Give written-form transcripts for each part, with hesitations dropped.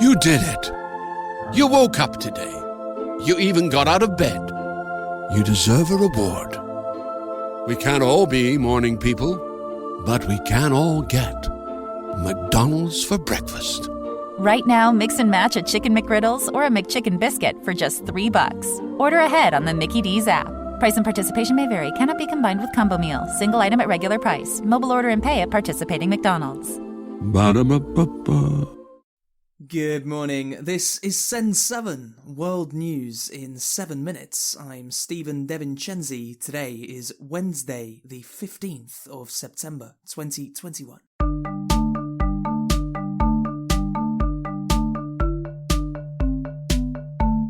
You did it. You woke up today. You even got out of bed. You deserve a reward. We can't all be morning people, but we can all get McDonald's for breakfast. Right now, mix and match a Chicken McGriddles or a McChicken Biscuit for just $3. Order ahead on the Mickey D's app. Price and participation may vary. Cannot be combined with combo meal. Single item at regular price. Mobile order and pay at participating McDonald's. Ba-da-ba-ba-ba. Good morning. This is Send 7, World News in 7 minutes. I'm Stephen DeVincenzi. Today is Wednesday, the 15th of September, 2021.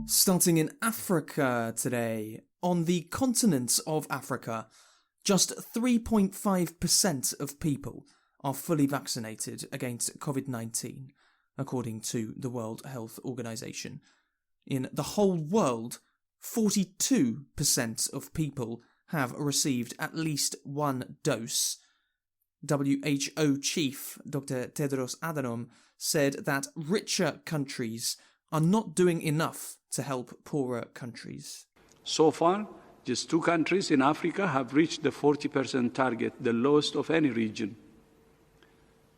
Starting in Africa today, on the continent of Africa, just 3.5% of people are fully vaccinated against COVID-19, according to the World Health Organization. In the whole world, 42% of people have received at least one dose. WHO chief Dr. Tedros Adhanom said that richer countries are not doing enough to help poorer countries. So far, just 2 countries in Africa have reached the 40% target, the lowest of any region.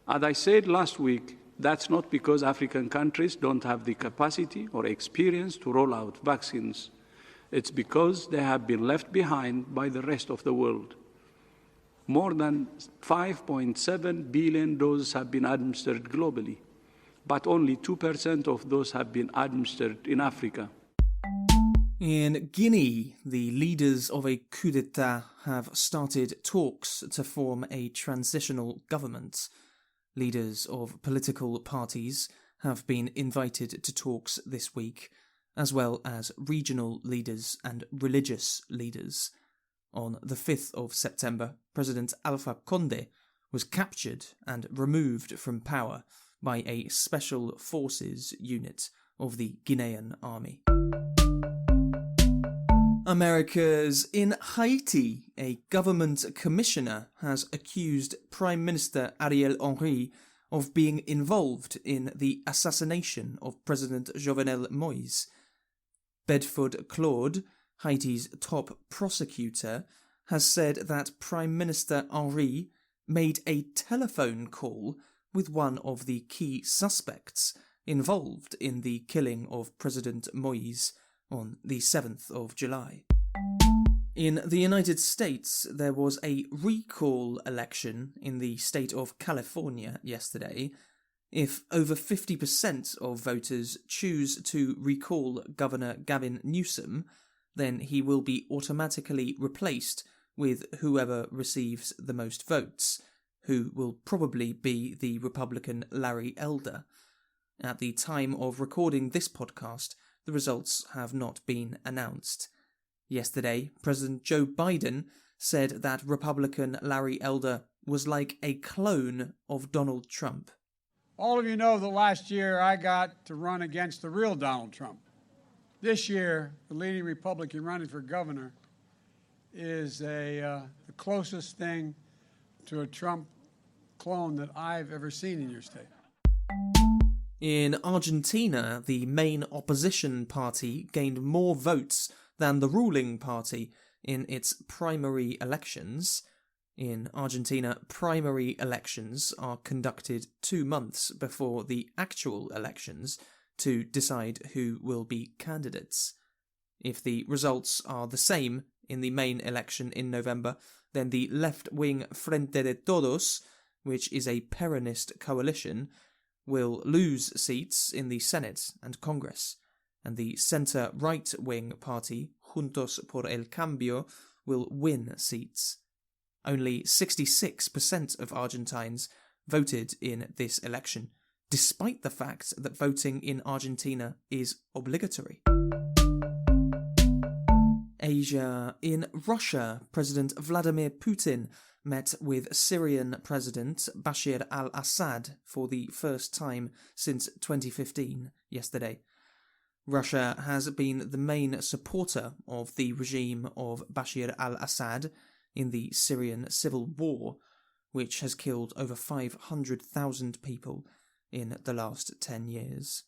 As I said last week, that's not because African countries don't have the capacity or experience to roll out vaccines. It's because they have been left behind by the rest of the world. More than 5.7 billion doses have been administered globally, but only 2% of those have been administered in Africa. In Guinea, the leaders of a coup d'etat have started talks to form a transitional government. Leaders of political parties have been invited to talks this week, as well as regional leaders and religious leaders. On the 5th of September, President Alpha Condé was captured and removed from power by a special forces unit of the Guinean army. America's in Haiti, a government commissioner has accused Prime Minister Ariel Henry of being involved in the assassination of President Jovenel Moïse. Bedford Claude, Haiti's top prosecutor, has said that Prime Minister Henry made a telephone call with one of the key suspects involved in the killing of President Moïse on the 7th of July. In the United States, there was a recall election in the state of California yesterday. If over 50% of voters choose to recall Governor Gavin Newsom, then he will be automatically replaced with whoever receives the most votes, who will probably be the Republican Larry Elder. At the time of recording this podcast, the results have not been announced. Yesterday, President Joe Biden said that Republican Larry Elder was like a clone of Donald Trump. All of you know that last year I got to run against the real Donald Trump. This year, the leading Republican running for governor is the closest thing to a Trump clone that I've ever seen in your state. In Argentina, the main opposition party gained more votes than the ruling party in its primary elections. In Argentina, primary elections are conducted 2 months before the actual elections to decide who will be candidates. If the results are the same in the main election in November, then the left-wing Frente de Todos, which is a Peronist coalition, will lose seats in the Senate and Congress, and the centre-right-wing party, Juntos por el Cambio, will win seats. Only 66% of Argentines voted in this election, despite the fact that voting in Argentina is obligatory. Asia. In Russia, President Vladimir Putin met with Syrian President Bashar al-Assad for the first time since 2015 yesterday. Russia has been the main supporter of the regime of Bashar al-Assad in the Syrian civil war, which has killed over 500,000 people in the last 10 years.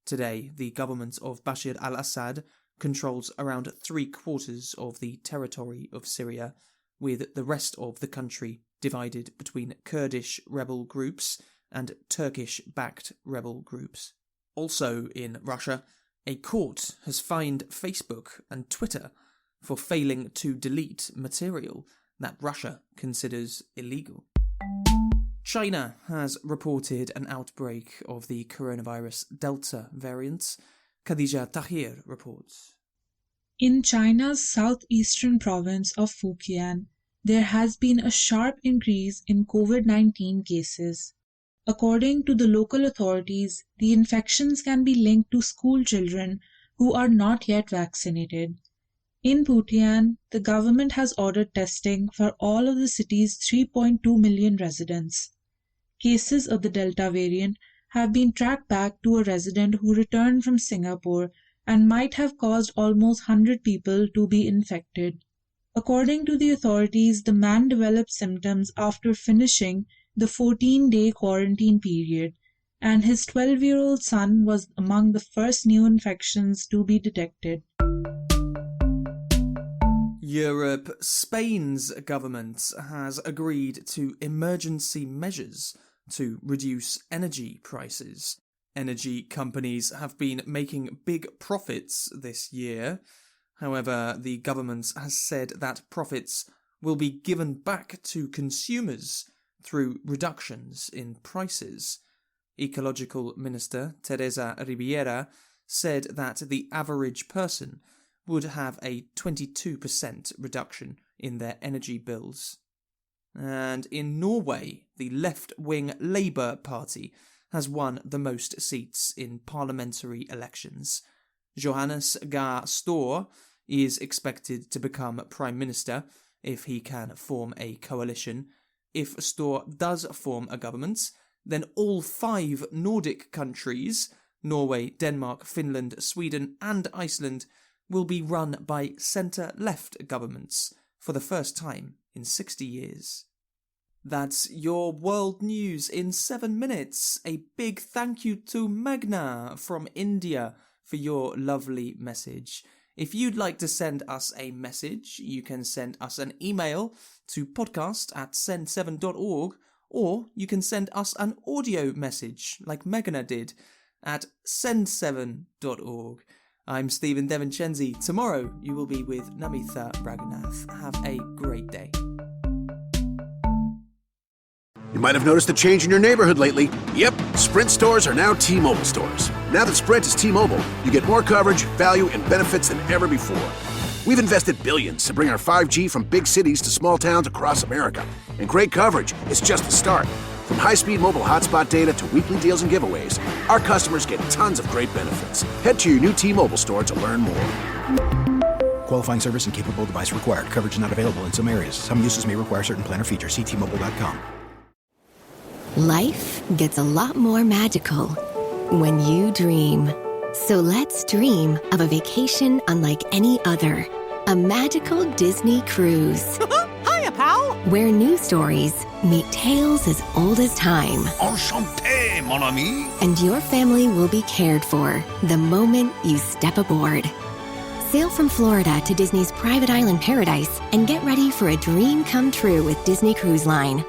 Today, the government of Bashar al-Assad controls around 3/4 of the territory of Syria, with the rest of the country divided between Kurdish rebel groups and Turkish-backed rebel groups. Also in Russia, a court has fined Facebook and Twitter for failing to delete material that Russia considers illegal. China has reported an outbreak of the coronavirus Delta variant. Khadija Tahir reports. In China's southeastern province of Fujian, there has been a sharp increase in COVID-19 cases. According to the local authorities, the infections can be linked to school children who are not yet vaccinated. In Fujian, the government has ordered testing for all of the city's 3.2 million residents. Cases of the Delta variant have been tracked back to a resident who returned from Singapore and might have caused almost 100 people to be infected. According to the authorities, the man developed symptoms after finishing the 14-day quarantine period, and his 12-year-old son was among the first new infections to be detected. Europe. Spain's government has agreed to emergency measures to reduce energy prices. Energy companies have been making big profits this year. However, the government has said that profits will be given back to consumers through reductions in prices. Ecological Minister Teresa Riviera said that the average person would have a 22% reduction in their energy bills. And in Norway, the left-wing Labour Party has won the most seats in parliamentary elections. Johannes Gahr Støre is expected to become Prime Minister if he can form a coalition. If Støre does form a government, then all 5 Nordic countries, Norway, Denmark, Finland, Sweden and Iceland, will be run by centre-left governments for the first time in 60 years. That's your world news in 7 minutes. A big thank you to Magna from India for your lovely message. If you'd like to send us a message, you can send us an email to podcast@send7.org, or you can send us an audio message like Magna did at send7.org. I'm Stephen Devincenzi. Tomorrow you will be with Namitha Raghunath. Have a great day. You might have noticed a change in your neighborhood lately. Yep, Sprint stores are now T-Mobile stores. Now that Sprint is T-Mobile, you get more coverage, value, and benefits than ever before. We've invested billions to bring our 5G from big cities to small towns across America. And great coverage is just the start. From high-speed mobile hotspot data to weekly deals and giveaways, our customers get tons of great benefits. Head to your new T-Mobile store to learn more. Qualifying service and capable device required. Coverage not available in some areas. Some uses may require certain plan or features. See T-Mobile.com. Life gets a lot more magical when you dream. So let's dream of a vacation unlike any other. A magical Disney cruise. Hiya, pal! Where new stories meet tales as old as time. Enchanté, mon ami. And your family will be cared for the moment you step aboard. Sail from Florida to Disney's private island paradise and get ready for a dream come true with Disney Cruise Line.